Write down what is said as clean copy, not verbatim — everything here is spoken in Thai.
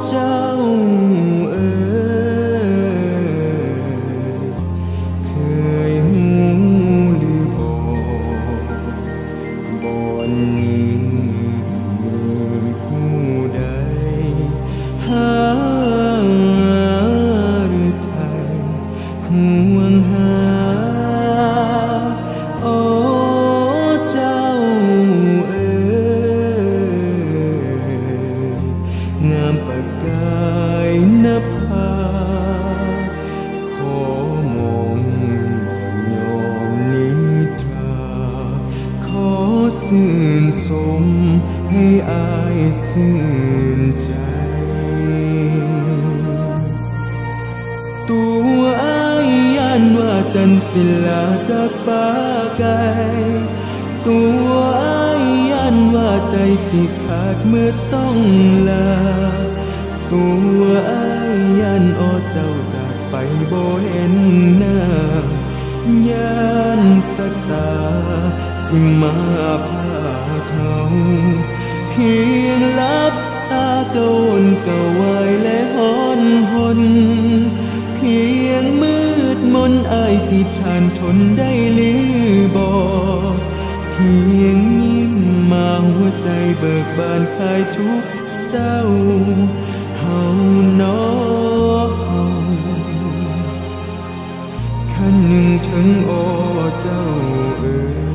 เจ้าเอ๋ยเคยหูหรือบ่อนนี้มีผู้ใดหาหรือไทยห่วงหาโอ้เจ้าเอ๋ยงามประกายนภาขอมองบ่ยอมนิทราขอสื่นสมให้อายสื่นใจตัวอายย้านว่าจันทร์สิลาจากฟ้าไกลตัวอายย้านว่าใจสิขาดเมื่อต้องลาตัวอายย้านอ้อเจ้าจากไปบ่เห็นหน้าย้านสักตาสิมาพาเขาเพียงลับตากะวนกะวายและหอนหนเพียงมืดมนอายสิทานทนได้หรือบ่เพียงยิ้มมาหัวใจเบิกบานคลายทุกเศร้าเฮาน้อเฮาคันหนึ่งถึงโอ้เจ้าเอ๋ย